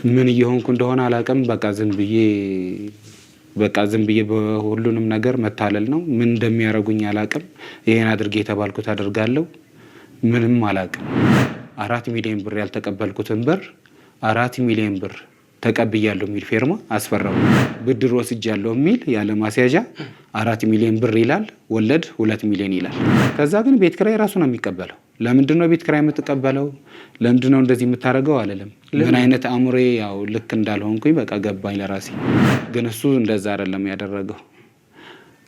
ምን እየሆንኩ እንደሆነ አላውቅም። በቃ ዝም ብዬ በሁሉንም ነገር መታለል ነው። ምን እንደሚያረጉኝ አላውቅም። ይሄን አድርጌ የተባልኩት አደርጋለሁ። ምንም አላውቅም። 4 ሚሊዮን ብር ያልተቀበልኩትን ብር 4 ሚሊዮን ብር ተቀብያለሁ የሚል ፌርማ አስፈረሙ። ብድር ወስጃለሁ የሚል ያለ ማስያዣ 4 ሚሊዮን ብር ይላል፣ ወለድ 2 ሚሊዮን ይላል። ከዛ ግን ቤት ኪራይ ራሱ ነው የሚቀበለው። ለምንድን ነው ቤት ኪራይ የምትቀበለው? ለምንድን ነው እንደዚህ የምታደርገው አለለም። ምን አይነት አእምሮ ያው ልክ እንዳልሆንኩኝ በቃ ገባኝ ለራሴ። ግን እሱ እንደዛ አይደለም ያደረገው።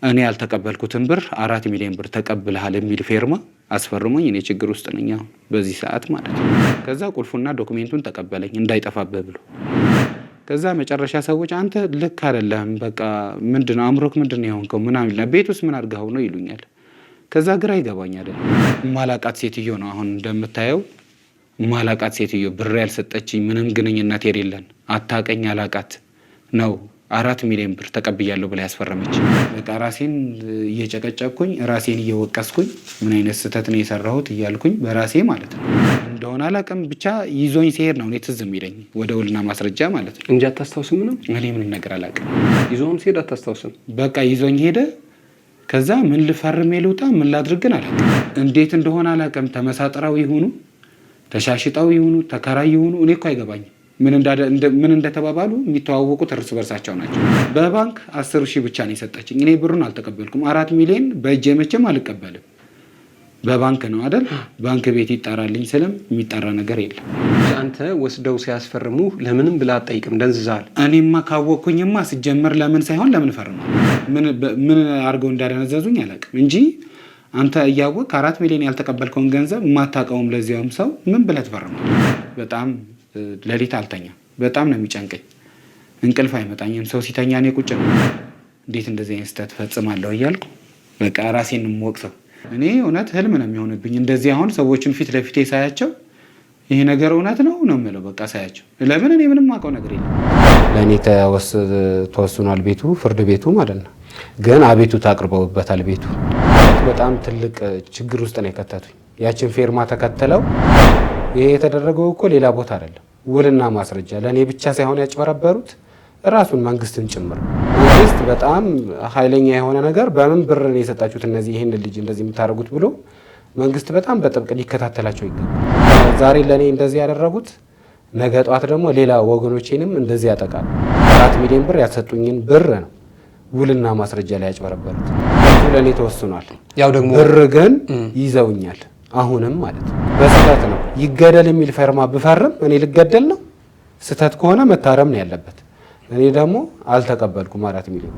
እኔ ያልተቀበልኩትን ብር 4 ሚሊዮን ብር ተቀብለሃል የሚል ፌርማ አስፈርሞኝ እኔ ችግር ውስጥ ነኝ በዚህ ሰዓት ማለት ነው። ከዛ ቁልፉና ዶክሜንቱን ተቀበለኝ እንዳይጠፋብህ ብሎ። ከዛ መጨረሻ ሰዎች አንተ ልክ አይደለም በቃ ምንድነው አእምሮክ ምንድነው የሆንከው ምናምን ቤት ውስጥ ምን አድርገው ነው ይሉኛል። ከዛ ግራ ይገባኛል። ማላቃት ሴትዮ ነው አሁን እንደምታየው ማላቃት ሴትዮ ብር ያልሰጠችኝ ምንም ግንኙነት የሌለን አታቀኝ አላቃት ነው 4 ሚሊዮን ብር ተቀብያለሁ ብላ ያስፈረመች። በቃ ራሴን እየጨቀጨቅኩኝ ራሴን እየወቀስኩኝ ምን አይነት ስህተት ነው የሰራሁት እያልኩኝ በራሴ ማለት ነው እንደሆነ አላውቅም። ብቻ ይዞኝ ሲሄድ ነው እኔ ትዝ የሚለኝ ወደ ውልና ማስረጃ ማለት ነው እንጂ አታስታውስም? እኔ ምንም ነገር አላውቅም። ይዞም ሲሄድ አታስታውስም? በቃ ይዞኝ ሄደ። ከዛ ምን ልፈርም ልውጣ ምን ላድርግን አላውቅም። እንዴት እንደሆነ አላውቅም። ተመሳጥራው ይሁኑ ተሻሽጣው ይሁኑ ተከራይ ይሁኑ እኔ እኮ አይገባኝም። ምን እንደተባባሉ የሚተዋወቁት እርስ በርሳቸው ናቸው። በባንክ 10,000 ብቻ ነው የሰጠችኝ። እኔ ብሩን አልተቀበልኩም። 4 ሚሊዮን በእጄ መቼም አልቀበልም። በባንክ ነው አይደል? ባንክ ቤት ይጣራልኝ ስለም የሚጣራ ነገር የለም። አንተ ወስደው ሲያስፈርሙ ለምንም ብላ አትጠይቅም? ደንዝዛል። እኔማ ካወቅኩኝማ ሲጀመር ለምን ሳይሆን ለምን ፈርማል? ምን አድርገው እንዳደነዘዙኝ አላውቅም እንጂ አንተ እያወቅ 4 ሚሊዮን ያልተቀበልከውን ገንዘብ የማታውቀውም ለዚያውም ሰው ምን ብለህ ትፈርማል? በጣም ሌሊት አልተኛም። በጣም ነው የሚጨንቀኝ። እንቅልፍ አይመጣኝም። ሰው ሲተኛ እኔ ቁጭ ነው። እንዴት እንደዚህ አይነት ስህተት ፈጽማለሁ እያልኩ በቃ ራሴን የምወቅሰው እኔ እውነት ህልም ነው የሚሆንብኝ። እንደዚህ አሁን ሰዎችን ፊት ለፊቴ ሳያቸው ይሄ ነገር እውነት ነው የምለው። በቃ ሳያቸው ለምን እኔ ምንም አውቀው ነገር የለም። ለእኔ ተወስኗል ቤቱ ፍርድ ቤቱ ማለት ነው። ግን አቤቱታ አቅርበውበታል ቤቱ። በጣም ትልቅ ችግር ውስጥ ነው የከተቱኝ። ያችን ፌርማ ተከተለው ይሄ የተደረገው እኮ ሌላ ቦታ አይደለም። ውልና ማስረጃ ለእኔ ብቻ ሳይሆን ያጭበረበሩት ራሱን መንግስትን ጭምር። መንግስት በጣም ኃይለኛ የሆነ ነገር በምን ብር ነው የሰጣችሁት እነዚህ ይህን ልጅ እንደዚህ የምታደርጉት ብሎ መንግስት በጣም በጥብቅ ሊከታተላቸው ይገባል። ዛሬ ለእኔ እንደዚህ ያደረጉት ነገ ጧት ደግሞ ሌላ ወገኖቼንም እንደዚህ ያጠቃል። 4 ሚሊዮን ብር ያሰጡኝን ብር ነው ውልና ማስረጃ ላይ ያጭበረበሩት። ለእኔ ተወስኗል። ያው ደግሞ ብር ግን ይዘውኛል። አሁንም ማለት ነው በስህተት ነው ይገደል የሚል ፈርማ ብፈርም እኔ ልገደል ነው? ስህተት ከሆነ መታረም ነው ያለበት። እኔ ደግሞ አልተቀበልኩም። 4 ሚሊዮን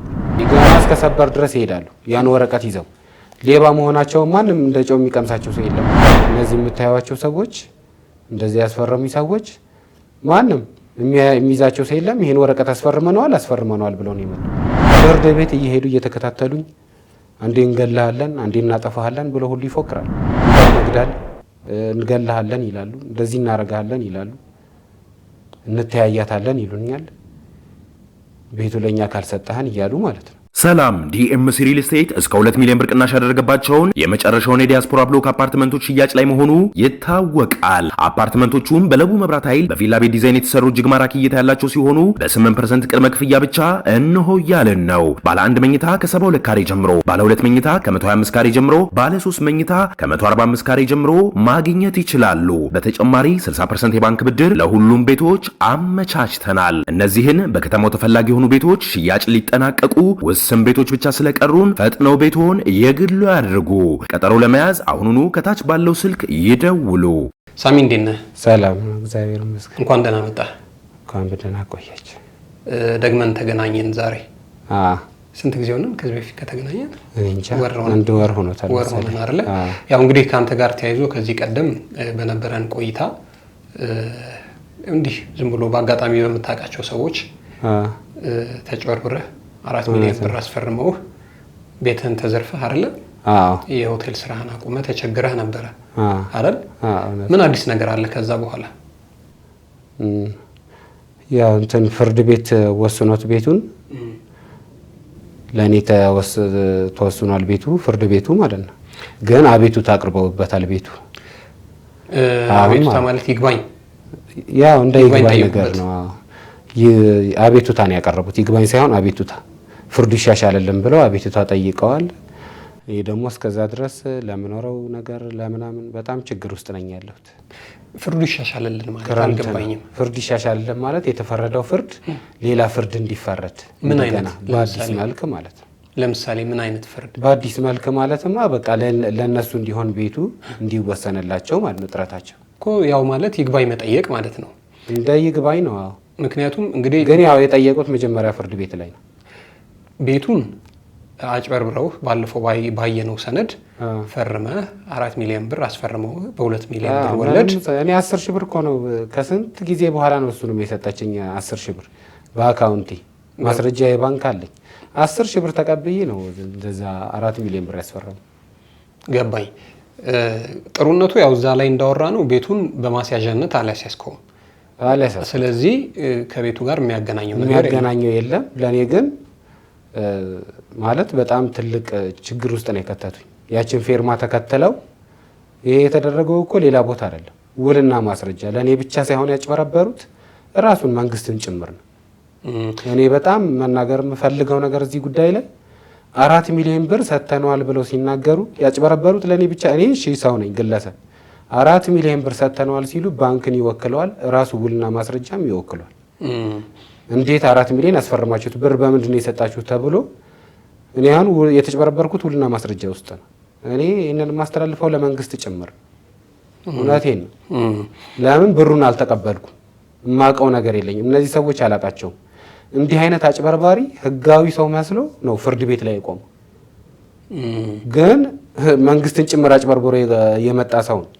ገና እስከ ሰበር ድረስ ይሄዳሉ። ያን ወረቀት ይዘው ሌባ መሆናቸው ማንም እንደ ጨው የሚቀምሳቸው ሰው የለም። እነዚህ የምታዩዋቸው ሰዎች እንደዚህ ያስፈረሙኝ ሰዎች ማንም የሚይዛቸው ሰው የለም። ይሄን ወረቀት አስፈርመነዋል ብለው ነው የመጡት። ፍርድ ቤት እየሄዱ እየተከታተሉኝ አንዴ እንገላለን አንዴ እናጠፋለን ብለው ሁሉ ይፎክራሉ። መግደል እንገላለን ይላሉ፣ እንደዚህ እናረጋለን ይላሉ፣ እንተያያታለን ይሉኛል። ቤቱ ለኛ ካልሰጠህን እያሉ ማለት ነው። ሰላም ዲኤምሲ ሪል ስቴት እስከ 2 ሚሊዮን ብር ቅናሽ ያደረገባቸውን የመጨረሻውን የዲያስፖራ ብሎክ አፓርትመንቶች ሽያጭ ላይ መሆኑ ይታወቃል። አፓርትመንቶቹም በለቡ መብራት ኃይል በቪላ ቤት ዲዛይን የተሰሩ እጅግ ማራኪ እይታ ያላቸው ሲሆኑ በ8% ቅድመ ክፍያ ብቻ እንሆ ያለን ነው። ባለ 1 መኝታ ከ72 ካሬ ጀምሮ፣ ባለ 2 መኝታ ከ125 ካሬ ጀምሮ፣ ባለ 3 መኝታ ከ145 ካሬ ጀምሮ ማግኘት ይችላሉ። በተጨማሪ 60% የባንክ ብድር ለሁሉም ቤቶች አመቻችተናል። እነዚህን በከተማው ተፈላጊ የሆኑ ቤቶች ሽያጭ ሊጠናቀቁ ስም ቤቶች ብቻ ስለቀሩን ፈጥነው ቤቶን የግሉ ያድርጉ። ቀጠሮ ለመያዝ አሁኑኑ ከታች ባለው ስልክ ይደውሉ። ሳሚ እንዴት ነህ? ሰላም ነው እግዚአብሔር ይመስገን። እንኳን ደህና መጣህ። እንኳን በደህና ቆያችሁ። ደግመን ተገናኘን ዛሬ። ስንት ጊዜ ሆነን ከዚህ በፊት ከተገናኘን? እንጃ አንድ ወር ሆኖታል። ወር ሆነን አይደል? ያው እንግዲህ ካንተ ጋር ተያይዞ ከዚህ ቀደም በነበረን ቆይታ እንዲህ ዝም ብሎ በአጋጣሚ በምታውቃቸው ሰዎች ተጨበርብረህ 4 ሚሊዮን ብር አስፈርመው ቤትህን ተዘርፈህ አይደል? የሆቴል ስራህን አቁመህ ተቸግረህ ነበር አይደል? ምን አዲስ ነገር አለ ከዛ በኋላ? ያው እንትን ፍርድ ቤት ወስኖት ቤቱን ለእኔ ተወስኗል ቤቱ ፍርድ ቤቱ ማለት ነው። ግን አቤቱታ አቅርበውበታል ቤቱ። አቤቱታ ማለት ይግባኝ ያው እንደ ይግባኝ ነገር ነው። አቤቱታን ያቀረቡት ይግባኝ ሳይሆን አቤቱታ ፍርዱ ይሻሻልልን ብለው አቤቱታ ጠይቀዋል። ይሄ ደግሞ እስከዛ ድረስ ለምኖረው ነገር ለምናምን በጣም ችግር ውስጥ ነኝ ያለሁት። ፍርዱ ይሻሻልልን ማለት አልገባኝም። ፍርዱ ይሻሻልልን ማለት የተፈረደው ፍርድ ሌላ ፍርድ እንዲፈረድ ምን አይነት በአዲስ መልክ ማለት ነው። ለምሳሌ ምን አይነት ፍርድ? በአዲስ መልክ ማለትማ በቃ ለነሱ እንዲሆን ቤቱ እንዲወሰንላቸው ማለት ነው ጥረታቸው እኮ ያው ማለት ይግባኝ መጠየቅ ማለት ነው። እንደ ይግባኝ ነው። ምክንያቱም እንግዲህ ግን ያው የጠየቁት መጀመሪያ ፍርድ ቤት ላይ ነው። ቤቱን አጭበርብረው ባለፈው ባየነው ሰነድ ፈርመህ 4 ሚሊዮን ብር አስፈርመው በ2 ሚሊዮን ብር ወለድ እኔ 10 ሺህ ብር እኮ ነው ከስንት ጊዜ በኋላ ነው እሱንም የሰጠችኝ 10 ሺህ ብር በአካውንቴ ማስረጃ የባንክ አለኝ 10 ሺህ ብር ተቀብዬ ነው እንደዛ 4 ሚሊዮን ብር ያስፈረመው። ገባኝ። ጥሩነቱ ያው እዛ ላይ እንዳወራ ነው ቤቱን በማስያዣነት አላስያዝከውም። ስለዚህ ከቤቱ ጋር የሚያገናኘው የለም። ለኔ ግን ማለት በጣም ትልቅ ችግር ውስጥ ነው የከተቱኝ። ያችን ፌርማ ተከተለው ይሄ የተደረገው እኮ ሌላ ቦታ አይደለም፣ ውልና ማስረጃ ለኔ ብቻ ሳይሆን ያጭበረበሩት ራሱን መንግስትን ጭምር ነው። እኔ በጣም መናገር የምፈልገው ነገር እዚህ ጉዳይ ላይ 4 ሚሊዮን ብር ሰጥተነዋል ብለው ሲናገሩ ያጭበረበሩት ለኔ ብቻ እኔ ሰው ነኝ ግለሰብ 4 ሚሊዮን ብር ሰጥተነዋል ሲሉ ባንክን ይወክለዋል፣ ራሱ ውልና ማስረጃም ይወክለዋል። እንዴት 4 ሚሊዮን አስፈርማችሁት ብር በምንድን ነው የሰጣችሁት ተብሎ እኔ አሁን የተጭበረበርኩት ውልና ማስረጃ ውስጥ ነው። እኔ እነን ማስተላልፈው ለመንግስት ጭምር እውነቴን ነው። ለምን ብሩን አልተቀበልኩም? የማውቀው ነገር የለኝም። እነዚህ ሰዎች አላቃቸውም። እንዲህ አይነት አጭበርባሪ ህጋዊ ሰው መስሎ ነው ፍርድ ቤት ላይ የቆመው። ግን መንግስትን ጭምር አጭበርብሮ የመጣ ሰው ነው።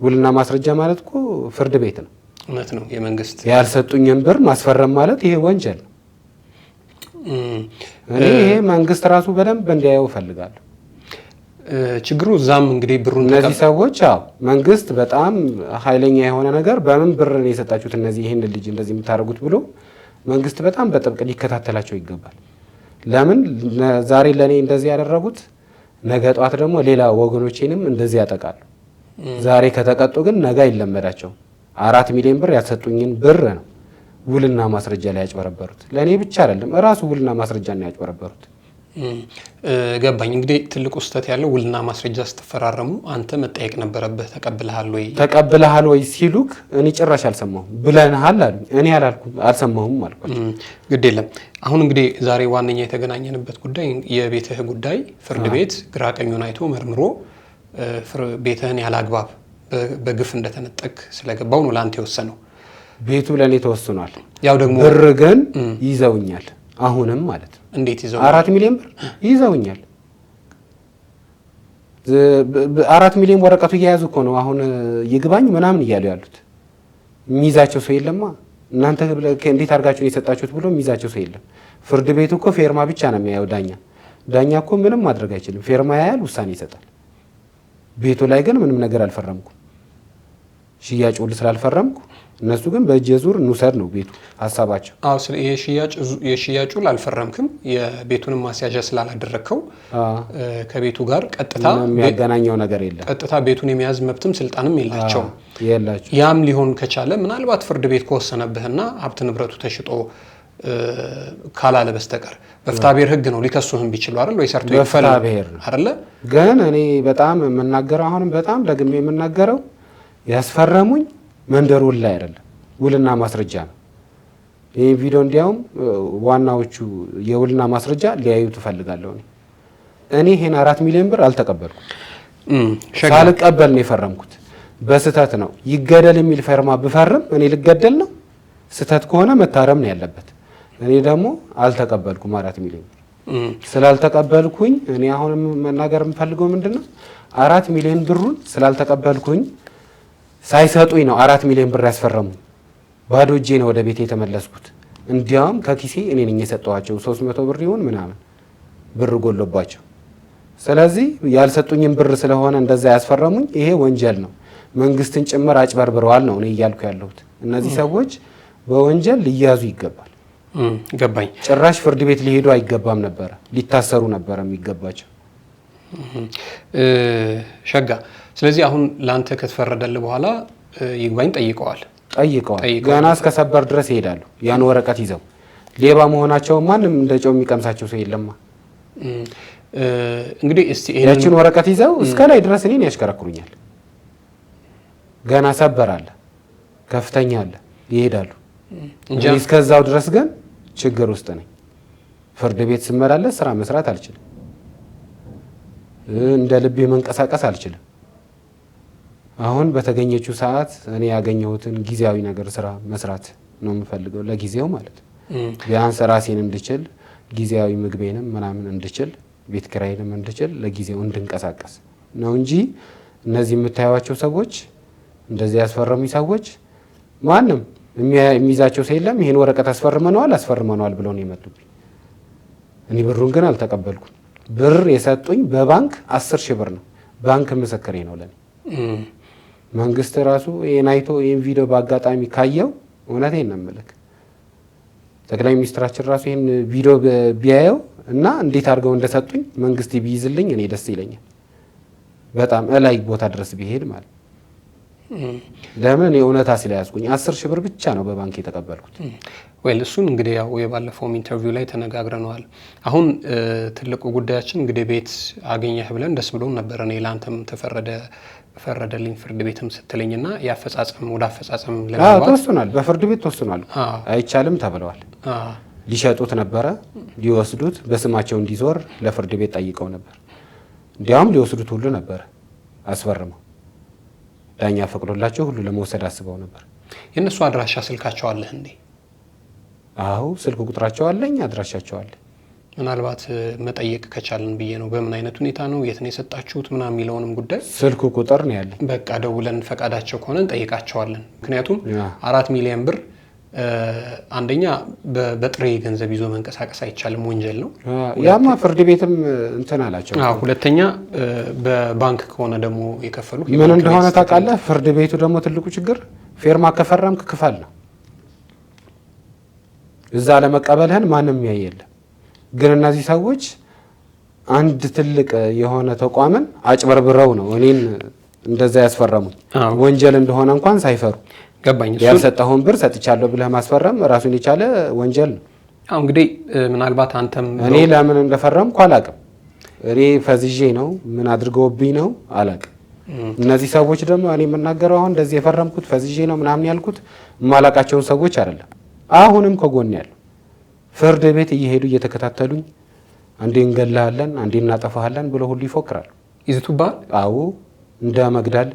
ውልና ማስረጃ ማለት እኮ ፍርድ ቤት ነው። እውነት ነው። የመንግስት ያልሰጡኝን ብር ማስፈረም ማለት ይሄ ወንጀል ነው። እኔ ይሄ መንግስት ራሱ በደንብ እንዲያየው እፈልጋለሁ። ችግሩ እዛም እንግዲህ ብሩን እነዚህ ሰዎች መንግስት በጣም ኃይለኛ የሆነ ነገር በምን ብር ነው የሰጣችሁት እነዚህ ይሄን ልጅ እንደዚህ የምታደርጉት ብሎ መንግስት በጣም በጥብቅ ሊከታተላቸው ይገባል። ለምን ዛሬ ለኔ እንደዚህ ያደረጉት ነገ ጧት ደግሞ ሌላ ወገኖቼንም እንደዚህ ያጠቃሉ። ዛሬ ከተቀጡ ግን ነገ አይለመዳቸው። 4 ሚሊዮን ብር ያሰጡኝን ብር ነው ውልና ማስረጃ ላይ ያጭበረበሩት። ለኔ ብቻ አይደለም ራሱ ውልና ማስረጃ ነው ያጭበረበሩት። ገባኝ። እንግዲህ ትልቁ ስህተት ያለው ውልና ማስረጃ ስትፈራረሙ አንተ መጠየቅ ነበረብህ። ተቀብለሃል ወይ ሲሉክ እኔ ጭራሽ አልሰማሁም። ብለንሃል አሉኝ። እኔ አልሰማሁም አልኳቸው። ግድ የለም። አሁን እንግዲህ ዛሬ ዋነኛ የተገናኘንበት ጉዳይ የቤትህ ጉዳይ ፍርድ ቤት ግራ ቀኙን አይቶ መርምሮ ቤትህን ያላግባብ በግፍ እንደተነጠቅ ስለገባው ነው ለአንተ የወሰነው። ቤቱ ለኔ ተወስኗል። ያው ደግሞ ብር ግን ይዘውኛል። አሁንም ማለት ነው። እንዴት ይዘው 4 ሚሊዮን ብር ይዘውኛል። 4 ሚሊዮን ወረቀቱ እየያዙ እኮ ነው አሁን ይግባኝ ምናምን እያሉ ያሉት። የሚይዛቸው ሰው የለማ። እናንተ እንዴት አድርጋችሁ የሰጣችሁት ብሎ የሚይዛቸው ሰው የለም። ፍርድ ቤቱ እኮ ፌርማ ብቻ ነው የሚያየው። ዳኛ እኮ ምንም ማድረግ አይችልም። ፌርማ ያያል፣ ውሳኔ ይሰጣል። ቤቱ ላይ ግን ምንም ነገር አልፈረምኩም። ሽያጭ ውል ስላልፈረምኩ እነሱ ግን በእጅ ዙር እንውሰድ ነው ቤቱ ሀሳባቸው። አዎ የሽያጭ ውል አልፈረምክም። የቤቱንም ማስያዣ ስላላደረግከው ከቤቱ ጋር ቀጥታ የሚያገናኘው ነገር የለም። ቀጥታ ቤቱን የመያዝ መብትም ስልጣንም የላቸውም። ያም ሊሆን ከቻለ ምናልባት ፍርድ ቤት ከወሰነብህና ሀብት ንብረቱ ተሽጦ ካላለ በስተቀር በፍትሐብሔር ሕግ ነው ሊከሱህም ቢችሉ አይደል ወይ? ሰርቶ ይፈል አይደለ? ግን እኔ በጣም የምናገረው አሁንም በጣም ደግሜ የምናገረው ያስፈረሙኝ መንደር ውል ላይ አይደለም፣ ውልና ማስረጃ ነው። ይህ ቪዲዮ እንዲያውም ዋናዎቹ የውልና ማስረጃ ሊያዩ ትፈልጋለሁ። እኔ ይሄን 4 ሚሊዮን ብር አልተቀበልኩም። ሳልቀበል ነው የፈረምኩት። በስህተት ነው። ይገደል የሚል ፈርማ ብፈርም እኔ ልገደል ነው። ስህተት ከሆነ መታረም ነው ያለበት። እኔ ደግሞ አልተቀበልኩም 4 ሚሊዮን ብር። ስላልተቀበልኩኝ እኔ አሁን መናገር የምፈልገው ምንድነው 4 ሚሊዮን ብሩን ስላልተቀበልኩኝ ሳይሰጡኝ ነው 4 ሚሊዮን ብር ያስፈረሙ። ባዶ እጄ ነው ወደ ቤቴ የተመለስኩት። እንዲያውም ከኪሴ እኔ ነኝ የሰጠኋቸው 300 ብር ይሁን ምናምን ብር ጎሎባቸው። ስለዚህ ያልሰጡኝም ብር ስለሆነ እንደዛ ያስፈረሙኝ ይሄ ወንጀል ነው። መንግስትን ጭምር አጭበርብረዋል ነው እኔ እያልኩ ያለሁት። እነዚህ ሰዎች በወንጀል ሊያዙ ይገባል። ገባኝ። ጭራሽ ፍርድ ቤት ሊሄዱ አይገባም ነበረ፣ ሊታሰሩ ነበረ የሚገባቸው። ሸጋ ስለዚህ አሁን ላንተ ከተፈረደልህ በኋላ ይግባኝ ጠይቀዋል። ጠይቀዋል። ገና እስከ ሰበር ድረስ ይሄዳሉ። ያን ወረቀት ይዘው ሌባ መሆናቸው ማንም እንደ ጨው የሚቀምሳቸው ሰው የለማ። እንግዲህ እስቲ ያችን ወረቀት ይዘው እስከ ላይ ድረስ እኔን ያሽከረክሩኛል። ገና ሰበር አለ፣ ከፍተኛ አለ፣ ይሄዳሉ። እስከዛው ድረስ ግን ችግር ውስጥ ነኝ። ፍርድ ቤት ስመላለስ ስራ መስራት አልችልም። እንደ ልቤ መንቀሳቀስ አልችልም። አሁን በተገኘችው ሰዓት እኔ ያገኘሁትን ጊዜያዊ ነገር ስራ መስራት ነው የምፈልገው፣ ለጊዜው ማለት ነው። ቢያንስ ራሴን እንድችል፣ ጊዜያዊ ምግቤንም ምናምን እንድችል፣ ቤት ኪራይንም እንድችል፣ ለጊዜው እንድንቀሳቀስ ነው እንጂ እነዚህ የምታዩዋቸው ሰዎች እንደዚህ ያስፈረሙኝ ሰዎች ማንም የሚይዛቸው ሰው የለም። ይሄን ወረቀት አስፈርመነዋል ብለው ነው የመጡብኝ። እኔ ብሩን ግን አልተቀበልኩም። ብር የሰጡኝ በባንክ 10,000 ብር ነው። ባንክ ምስክሬ ነው ለኔ። መንግስት ራሱ ይሄን አይቶ ይሄን ቪዲዮ በአጋጣሚ ካየው እውነቴን ነው የምልህ፣ ጠቅላይ ሚኒስትራችን ራሱ ይሄን ቪዲዮ ቢያየው እና እንዴት አድርገው እንደሰጡኝ መንግስት ቢይዝልኝ እኔ ደስ ይለኛል። በጣም እላይ ቦታ ድረስ ቢሄድ ማለት ለምን የእውነታ ስለያዝኩኝ 10,000 ብር ብቻ ነው በባንክ የተቀበልኩት። ወይል እሱን እንግዲህ ያው የባለፈው ኢንተርቪው ላይ ተነጋግረናል። አሁን ትልቁ ጉዳያችን እንግዲህ ቤት አገኘህ ብለን ደስ ብሎን ነበር። እኔ ላንተም ተፈረደልኝ ፍርድ ቤትም ስትለኝና ያፈጻጸም ወደ አፈጻጸም ለማለት ተወስኗል። በፍርድ ቤት ተወስኗል። አይቻልም ተብለዋል። ሊሸጡት ነበረ፣ ሊወስዱት በስማቸው እንዲዞር ለፍርድ ቤት ጠይቀው ነበር። እንዲያውም ሊወስዱት ሁሉ ነበር አስፈርመው፣ ዳኛ ፈቅዶላቸው ሁሉ ለመውሰድ አስበው ነበር። የእነሱ አድራሻ ስልካቸው አለህ እንዴ? አዎ ስልክ ቁጥራቸው አለኝ፣ አድራሻቸው አለ። ምናልባት መጠየቅ ከቻልን ብዬ ነው። በምን አይነት ሁኔታ ነው፣ የት ነው የሰጣችሁት ምናምን የሚለውንም ጉዳይ ስልክ ቁጥር ነው ያለኝ። በቃ ደውለን ፈቃዳቸው ከሆነ እንጠይቃቸዋለን። ምክንያቱም 4 ሚሊዮን ብር አንደኛ በጥሬ ገንዘብ ይዞ መንቀሳቀስ አይቻልም፣ ወንጀል ነው። ያማ ፍርድ ቤትም እንትን አላቸው። ሁለተኛ በባንክ ከሆነ ደግሞ የከፈሉት ምን እንደሆነ ታውቃለህ? ፍርድ ቤቱ ደግሞ ትልቁ ችግር ፌርማ ከፈረምክ ክፈል ነው። እዛ ለመቀበልህን ማንም ያይ የለም። ግን እነዚህ ሰዎች አንድ ትልቅ የሆነ ተቋምን አጭበርብረው ነው እኔን እንደዛ ያስፈረሙኝ። ወንጀል እንደሆነ እንኳን ሳይፈሩ ገባኝ። ያልሰጠኸውን ብር ሰጥቻለሁ ብለህ ማስፈረም ራሱን የቻለ ወንጀል ነው። እንግዲህ ምናልባት አንተም እኔ ለምን እንደፈረምኩ አላውቅም። እኔ ፈዝዤ ነው ምን አድርገውብኝ ነው አላውቅም። እነዚህ ሰዎች ደግሞ እኔ የምናገረው አሁን እንደዚህ የፈረምኩት ፈዝዤ ነው ምናምን ያልኩት የማላውቃቸውን ሰዎች አይደለም። አሁንም ከጎን ያለው ፍርድ ቤት እየሄዱ እየተከታተሉኝ አንዴ እንገላለን አንዴ እናጠፋለን ብለው ሁሉ ይፎክራሉ። ይዝቱባል። አዎ እንደ መግደል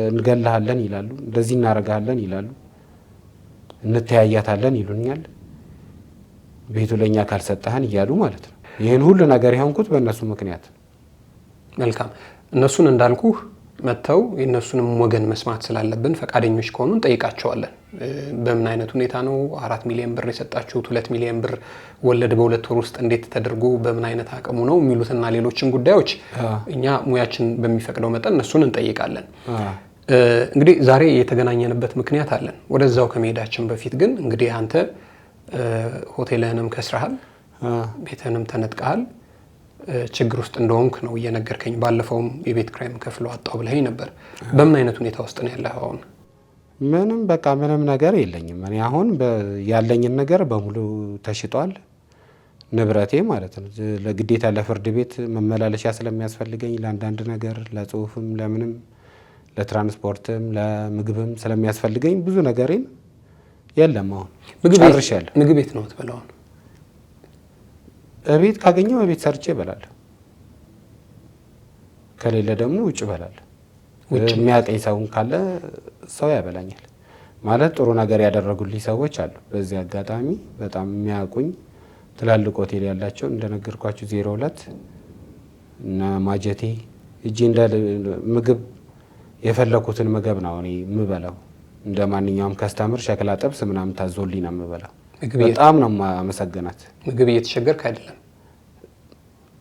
እንገላለን ይላሉ፣ እንደዚህ እናረጋለን ይላሉ፣ እንተያያታለን ይሉኛል፣ ቤቱ ለኛ ካልሰጠህን እያሉ ማለት ነው። ይሄን ሁሉ ነገር ያንኩት በእነሱ ምክንያት። መልካም። እነሱን እንዳልኩህ መተው የእነሱንም ወገን መስማት ስላለብን ፈቃደኞች ከሆኑ እንጠይቃቸዋለን። በምን አይነት ሁኔታ ነው 4 ሚሊዮን ብር የሰጣችሁት? 2 ሚሊዮን ብር ወለድ በ2 ወር ውስጥ እንዴት ተደርጎ በምን አይነት አቅሙ ነው የሚሉትና ሌሎችን ጉዳዮች እኛ ሙያችን በሚፈቅደው መጠን እነሱን እንጠይቃለን። እንግዲህ ዛሬ የተገናኘንበት ምክንያት አለን። ወደዛው ከመሄዳችን በፊት ግን እንግዲህ አንተ ሆቴልህንም ከስረሃል፣ ቤትህንም ተነጥቀሃል፣ ችግር ውስጥ እንደሆንክ ነው እየነገርከኝ። ባለፈውም የቤት ክራይም ከፍሎ አጣው ብለኸኝ ነበር። በምን አይነት ሁኔታ ውስጥ ነው ያለኸው አሁን? ምንም በቃ ምንም ነገር የለኝም። እኔ አሁን ያለኝን ነገር በሙሉ ተሽጧል፣ ንብረቴ ማለት ነው። ለግዴታ ለፍርድ ቤት መመላለሻ ስለሚያስፈልገኝ ለአንዳንድ ነገር ለጽሁፍም፣ ለምንም፣ ለትራንስፖርትም፣ ለምግብም ስለሚያስፈልገኝ ብዙ ነገሬን የለም። አሁን ጨርሻለሁ። ምግብ ቤት ነው የምትበላው? እቤት ካገኘው እቤት ሰርቼ እበላለሁ፣ ከሌለ ደግሞ ውጭ እበላለሁ። የሚያቀኝ ሰውን ካለ ሰው ያበላኛል። ማለት ጥሩ ነገር ያደረጉልኝ ሰዎች አሉ። በዚህ አጋጣሚ በጣም የሚያውቁኝ ትላልቅ ሆቴል ያላቸው እንደነገርኳችሁ 02 እና ማጀቴ እጄ እንደ ምግብ የፈለኩትን ምግብ ነው እኔ የምበላው። እንደ ማንኛውም ከስተምር ሸክላ ጥብስ ምናምን ታዞልኝ ነው የምበላው። በጣም ነው ማመሰግናት። ምግብ እየተቸገርክ አይደለም፣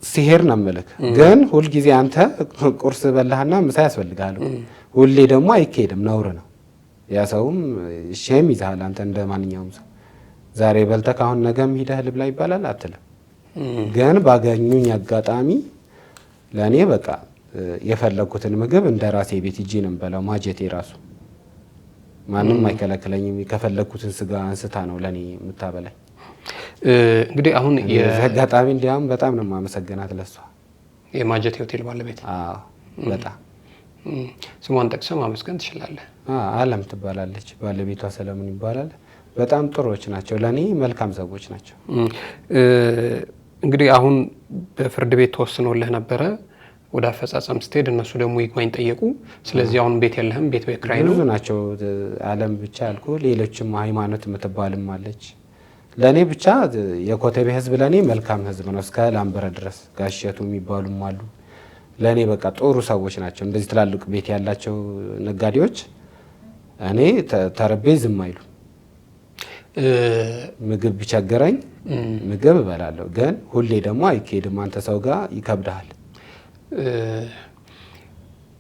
ሲሄድ ነው የምልክ። ግን ሁልጊዜ አንተ ቁርስ በላህና ምሳ ያስፈልጋል። ሁሌ ደግሞ አይካሄድም፣ ነውር ነው። ያ ሰውም ሼም ይዛል። አንተ እንደ ማንኛውም ሰው ዛሬ በልተህ አሁን ነገም ሂደህ ልብላ ይባላል አትልም። ግን ባገኙኝ አጋጣሚ ለእኔ በቃ የፈለኩትን ምግብ እንደ ራሴ ቤት ሂጄ ነው የምበላው። ማጀቴ ራሱ ማንም አይከለክለኝም። ከፈለኩትን ስጋ አንስታ ነው ለኔ የምታበላኝ። እንግዲህ አሁን የአጋጣሚ እንዲያውም በጣም ነው የማመሰግናት ለሷ የማጀቴ ሆቴል ባለቤት። አዎ በጣም ስሟን ጠቅሰህ ማመስገን ትችላለህ። አለም ትባላለች፣ ባለቤቷ ሰለሞን ይባላል። በጣም ጥሩዎች ናቸው፣ ለኔ መልካም ሰዎች ናቸው። እንግዲህ አሁን በፍርድ ቤት ተወስኖልህ ነበረ፣ ወደ አፈጻጸም ስትሄድ እነሱ ደግሞ ይግባኝ ጠየቁ። ስለዚህ አሁን ቤት የለህም፣ ቤት በክራይ ነው። ብዙ ናቸው፣ አለም ብቻ አልኩ። ሌሎችም ሃይማኖት የምትባልም አለች። ለኔ ብቻ የኮተቤ ህዝብ ለኔ መልካም ህዝብ ነው፣ እስከ ላምበረ ድረስ ጋሸቱ የሚባሉም አሉ። ለኔ በቃ ጥሩ ሰዎች ናቸው። እንደዚህ ትላልቅ ቤት ያላቸው ነጋዴዎች እኔ ተረቤ ዝም አይሉ። ምግብ ቢቸገረኝ ምግብ እበላለሁ፣ ግን ሁሌ ደግሞ አይካሄድም። አንተ ሰው ጋር ይከብዳል።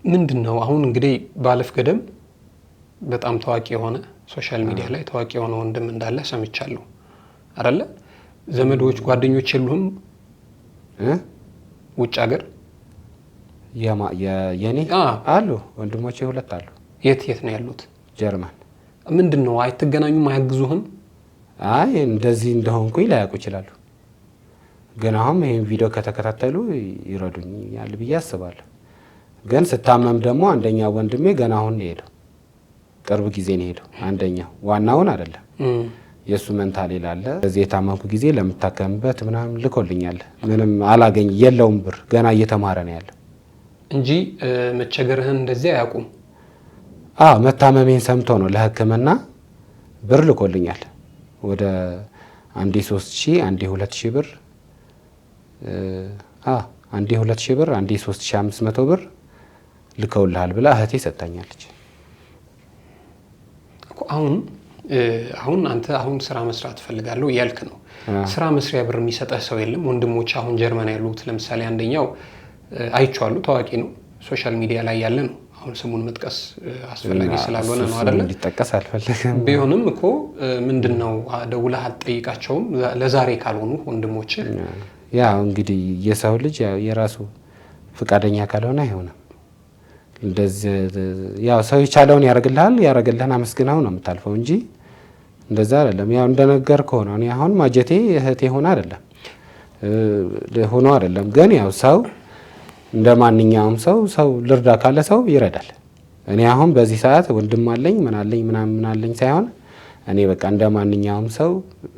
ምንድነው አሁን እንግዲህ ባለፍ ገደም በጣም ታዋቂ የሆነ ሶሻል ሚዲያ ላይ ታዋቂ የሆነ ወንድም እንዳለ ሰምቻለሁ አይደለ? ዘመዶች ጓደኞች የሉህም ውጭ ሀገር? የኔ አሉ ወንድሞቼ፣ 2 አሉ። የት ነው ያሉት? ጀርመን። ምንድነው አይተገናኙም? አያግዙህም? አይ እንደዚህ እንደሆንኩኝ ላያውቁ ይችላሉ፣ ግን አሁን ይሄን ቪዲዮ ከተከታተሉ ይረዱኛል ብዬ አስባለሁ። ግን ስታመም ደግሞ አንደኛው ወንድሜ ገና አሁን ነው የሄደው፣ ቅርብ ጊዜ ነው የሄደው። አንደኛው ዋናውን አይደለም የሱ መንታል ይላል። እዚህ የታመምኩ ጊዜ ለምታከምበት ምናምን ልኮልኛል። ምንም አላገኝ የለውም ብር፣ ገና እየተማረ ነው ያለው እንጂ መቸገርህን እንደዚህ አያውቁም። መታመሜን ሰምቶ ነው ለሕክምና ብር ልኮልኛል። ወደ አንዴ 3000 አንዴ 2000 ብር አንዴ 2000 ብር አንዴ 3500 ብር ልከውልሃል ብላ እህቴ ሰጣኛለች። አሁን አንተ አሁን ስራ መስራት ፈልጋለሁ እያልክ ነው። ስራ መስሪያ ብር የሚሰጠህ ሰው የለም? ወንድሞች አሁን ጀርመን ያሉት ለምሳሌ አንደኛው አይቼዋለሁ፣ ታዋቂ ነው፣ ሶሻል ሚዲያ ላይ ያለ ነው። አሁን ስሙን መጥቀስ አስፈላጊ ስላልሆነ ነው አይደለ? እንዲጠቀስ አልፈልግም። ቢሆንም እኮ ምንድነው ደውለህ አትጠይቃቸውም? ለዛሬ ካልሆኑ ወንድሞች ያው እንግዲህ የሰው ልጅ የራሱ ፍቃደኛ ካልሆነ አይሆንም። እንደዚህ ያው ሰው የቻለውን ያረግልህን አመስግነው ነው የምታልፈው እንጂ እንደዛ አይደለም። ያው እንደነገርኩህ ነው። እኔ አሁን ማጀቴ እህቴ ሆነ አይደለም፣ ግን ያው ሰው እንደ ማንኛውም ሰው ልርዳ ካለ ሰው ይረዳል። እኔ አሁን በዚህ ሰዓት ወንድም አለኝ ምን አለኝ ሳይሆን እኔ በቃ እንደ ማንኛውም ሰው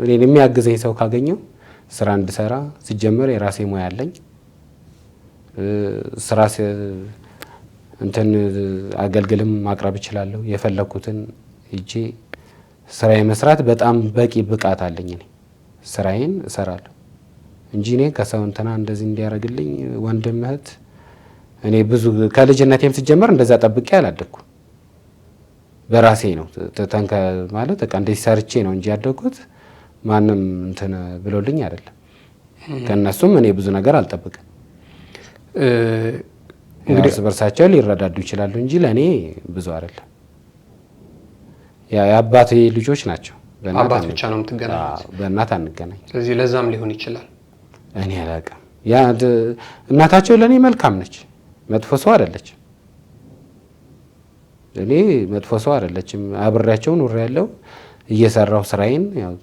እኔን የሚያግዘኝ ሰው ካገኘው ስራ እንድሰራ ሲጀመር የራሴ ሙያ አለኝ። ስራ እንትን አገልግልም ማቅረብ እችላለሁ። የፈለኩትን እጄ ስራ የመስራት በጣም በቂ ብቃት አለኝ። እኔ ስራዬን እሰራለሁ እንጂ እኔ ከሰው እንትና እንደዚህ እንዲያደርግልኝ ወንድም እህት እኔ ብዙ ከልጅነቴም ሲጀመር እንደዛ ጠብቄ አላደግኩ። በራሴ ነው ማለት በቃ እንደዚህ ሰርቼ ነው እንጂ ያደግኩት ማንም እንትን ብሎልኝ አይደለም። ከነሱም እኔ ብዙ ነገር አልጠብቅም። እንግዲህ እርስ በርሳቸው ሊረዳዱ ይችላሉ እንጂ ለኔ ብዙ አይደለም። የአባቴ ልጆች ናቸው። አባት ብቻ ነው የምትገናኙት? በእናት አንገናኝ። ስለዚህ ለዛም ሊሆን ይችላል። እኔ አላውቅም። እናታቸው ለኔ መልካም ነች፣ መጥፎ ሰው አይደለች። እኔ መጥፎ ሰው አይደለችም። አብሬያቸው ኑር ያለው እየሰራው ስራዬን ያው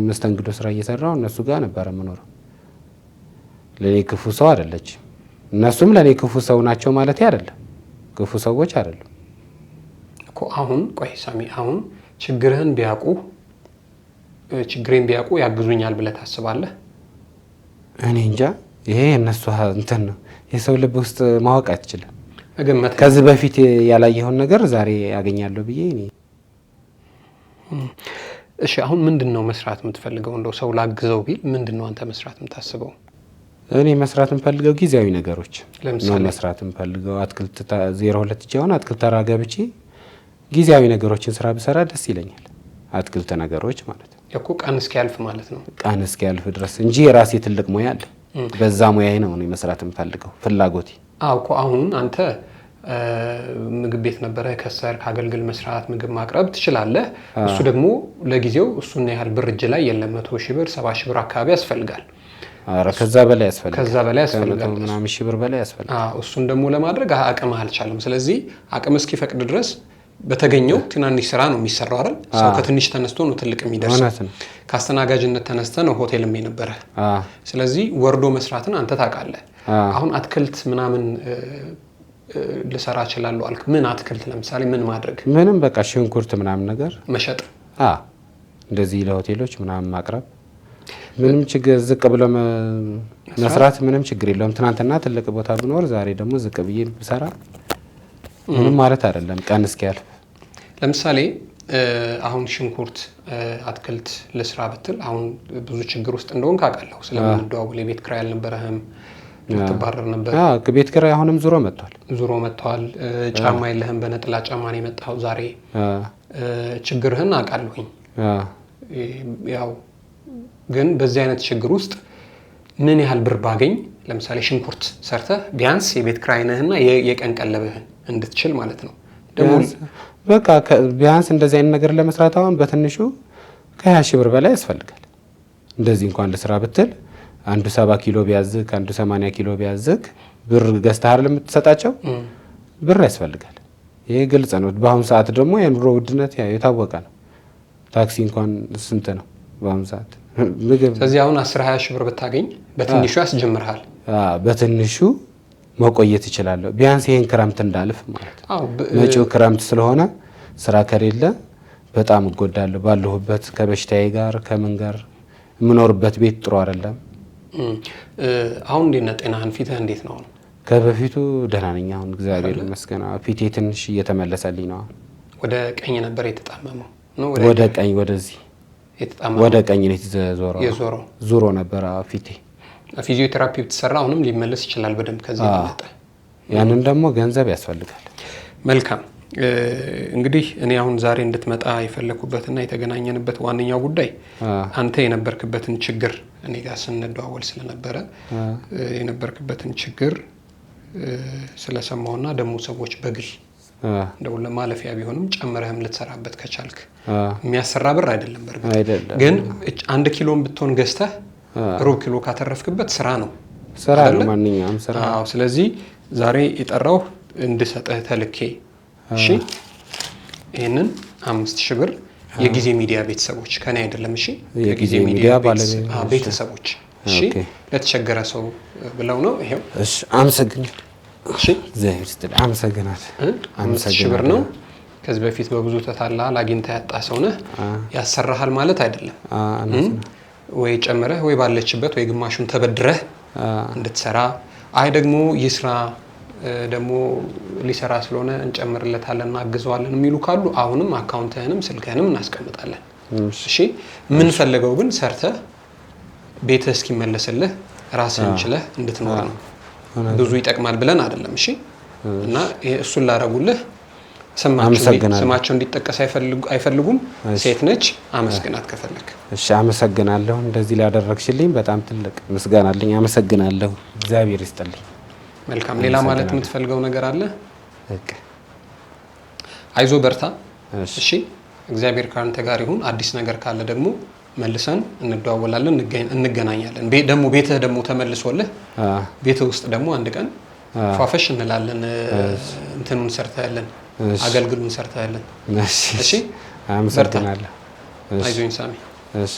መስተንግዶ ስራ እየሰራው እነሱ ጋር ነበር የምኖረው። ለኔ ክፉ ሰው አይደለች። እነሱም ለኔ ክፉ ሰው ናቸው ማለት አይደለም። ክፉ ሰዎች አይደሉም እኮ። አሁን ቆይ ሳሚ፣ አሁን ችግሬን ቢያውቁ ያግዙኛል ብለህ ታስባለህ? እኔ እንጃ። ይሄ እነሱ እንትን ነው። የሰው ልብ ውስጥ ማወቅ አትችልም። መገመት ከዚህ በፊት ያላየውን ነገር ዛሬ ያገኛለሁ ብዬ እኔ እሺ። አሁን ምንድነው መስራት የምትፈልገው? እንደው ሰው ላግዘው ቢል ምንድነው አንተ መስራት የምታስበው? እኔ መስራት የምፈልገው ጊዜያዊ ነገሮች ለምሳሌ መስራት የምፈልገው አትክልት 02 ጃውን አትክልት ተራ ገብቼ ጊዜያዊ ነገሮችን ስራ ብሰራ ደስ ይለኛል። አትክልት ነገሮች ማለት ነው እኮ ቀን እስኪያልፍ ማለት ነው። ቀን እስኪያልፍ ድረስ እንጂ የራሴ ትልቅ ሙያ አለ። በዛ ሙያዬ ነው እኔ መስራት የምፈልገው ፍላጎቴ። እኮ አሁን አንተ ምግብ ቤት ነበረ ከሰርክ አገልግል መስራት ምግብ ማቅረብ ትችላለህ። እሱ ደግሞ ለጊዜው እሱን ያህል ብር እጅ ላይ የለም። 100 ሺህ ብር 70 ሺህ ብር አካባቢ ያስፈልጋል። ከዛ በላይ ያስፈልጋል። ምናምን ሺህ ብር በላይ ያስፈልጋል። እሱን ደግሞ ለማድረግ አቅም አልቻለም። ስለዚህ አቅም እስኪፈቅድ ድረስ በተገኘው ትናንሽ ስራ ነው የሚሰራው አይደል? ሰው ከትንሽ ተነስቶ ነው ትልቅ የሚደርሰው። ካስተናጋጅነት ተነስተ ነው ሆቴልም የነበረ። ስለዚህ ወርዶ መስራትን አንተ ታውቃለህ። አሁን አትክልት ምናምን ልሰራ እችላለሁ አልክ። ምን አትክልት ለምሳሌ ምን ማድረግ? ምንም በቃ ሽንኩርት ምናምን ነገር መሸጥ። እንደዚህ ለሆቴሎች ምናምን ማቅረብ ምንም ችግር፣ ዝቅ ብሎ መስራት ምንም ችግር የለውም። ትናንትና ትልቅ ቦታ ብኖር ዛሬ ደግሞ ዝቅ ብዬ ብሰራ ምንም ማለት አይደለም። ቀን እስኪያልፍ ለምሳሌ አሁን ሽንኩርት አትክልት ልስራ ብትል አሁን ብዙ ችግር ውስጥ እንደሆን ካውቃለሁ። ስለምንደዋወል የቤት ኪራይ አልነበረህም፣ ትባረር ነበር። ቤት ኪራይ አሁንም ዙሮ መጥቷል። ጫማ የለህም፣ በነጥላ ጫማ ነው የመጣው ዛሬ። ችግርህን አውቃለሁኝ። ያው ግን በዚህ አይነት ችግር ውስጥ ምን ያህል ብር ባገኝ ለምሳሌ ሽንኩርት ሰርተህ ቢያንስ የቤት ኪራይህንና የቀን ቀለብህን እንድትችል ማለት ነው። ደግሞ በቃ ቢያንስ እንደዚህ አይነት ነገር ለመስራት አሁን በትንሹ ከ20 ሺህ ብር በላይ ያስፈልጋል። እንደዚህ እንኳን ለስራ ብትል አንዱ 70 ኪሎ ቢያዝክ አንዱ 80 ኪሎ ቢያዝክ ብር ገዝተህ አይደል የምትሰጣቸው? ብር ያስፈልጋል። ይሄ ግልጽ ነው። በአሁኑ ሰዓት ደግሞ የኑሮ ውድነት የታወቀ ነው። ታክሲ እንኳን ስንት ነው በአሁኑ ሰዓት? ምግብ። ስለዚህ አሁን 10-20 ሺህ ብር ብታገኝ በትንሹ ያስጀምርሃል። በትንሹ መቆየት ይችላለሁ። ቢያንስ ይሄን ክረምት እንዳልፍ ማለት ነው። መጪው ክረምት ስለሆነ ስራ ከሌለ በጣም እጎዳለሁ። ባለሁበት ከበሽታዬ ጋር ከምን ጋር የምኖርበት ቤት ጥሩ አይደለም። አሁን እንዴት ነው ጤናህን? ፊትህ እንዴት ነው? ከበፊቱ ደህና ነኝ አሁን እግዚአብሔር ይመስገን። ፊቴ ትንሽ እየተመለሰልኝ ነው። ወደ ቀኝ ነበር የተጣመመው ነው? ወደ ቀኝ ወደዚህ የተጣመመው ወደ ቀኝ ነው የተዞረው። ዙሮ ነበር ፊቴ። ፊዚዮቴራፒ ብትሰራ አሁንም ሊመለስ ይችላል በደንብ ከዚህ በለጠ። ያንን ደግሞ ገንዘብ ያስፈልጋል። መልካም እንግዲህ እኔ አሁን ዛሬ እንድትመጣ የፈለኩበትና የተገናኘንበት ዋነኛው ጉዳይ አንተ የነበርክበትን ችግር እኔ ጋር ስንደዋወል ስለነበረ የነበርክበትን ችግር ስለሰማውና ደግሞ ሰዎች በግል እንደው ለማለፊያ ቢሆንም ጨምረህም ልትሰራበት ከቻልክ የሚያሰራ ብር አይደለም። በርግጥ ግን 1 ኪሎን ብትሆን ገዝተህ ሩብ ኪሎ ካተረፍክበት ስራ ነው ማንኛውም ስራ። ስለዚህ ዛሬ የጠራው እንድሰጥህ ተልኬ እሺ፣ ይሄንን 5000 ብር የጊዜ ሚዲያ ቤተሰቦች ከኔ አይደለም እሺ፣ የጊዜ ሚዲያ ቤተሰቦች እሺ፣ ለተቸገረ ሰው ብለው ነው። ይሄው እሺ፣ አመሰግናለሁ። እሺ፣ ዘይት አመሰግናለሁ። 5000 ብር ነው። ከዚህ በፊት በብዙ ተታላል አግኝተህ ያጣ ሰው ነህ። ያሰራሃል ማለት አይደለም። ወይ ጨምረህ ወይ ባለችበት ወይ ግማሹን ተበድረህ እንድትሰራ፣ አይ ደግሞ ይስራ ደግሞ ሊሰራ ስለሆነ እንጨምርለታለን እናግዘዋለን የሚሉ ካሉ አሁንም አካውንትህንም ስልክህንም እናስቀምጣለን። እሺ፣ ምን ፈልገው ግን ሰርተህ ቤትህ እስኪመለስልህ ራስህን ችለህ እንድትኖር ነው። ብዙ ይጠቅማል ብለን አይደለም። እሺ፣ እና እሱን ላደረጉልህ ስማቸው እንዲጠቀስ አይፈልጉም። ሴት ነች። አመስግናት ከፈለክ። እሺ፣ አመሰግናለሁ። እንደዚህ ላደረግሽልኝ በጣም ትልቅ ምስጋና አለኝ። አመሰግናለሁ። እግዚአብሔር ይስጥልኝ። መልካም። ሌላ ማለት የምትፈልገው ነገር አለ? አይዞ በርታ። እሺ፣ እግዚአብሔር ካንተ ጋር ይሁን። አዲስ ነገር ካለ ደግሞ መልሰን እንደዋወላለን፣ እንገናኛለን። ደግሞ ቤትህ ደግሞ ተመልሶልህ ቤትህ ውስጥ ደግሞ አንድ ቀን ፏፈሽ እንላለን። እንትኑን ሰርተህልን አገልግሎቱን ሰርተህልን። እሺ፣ አመሰግናለሁ። አይዞኝ ሳሚ። እሺ።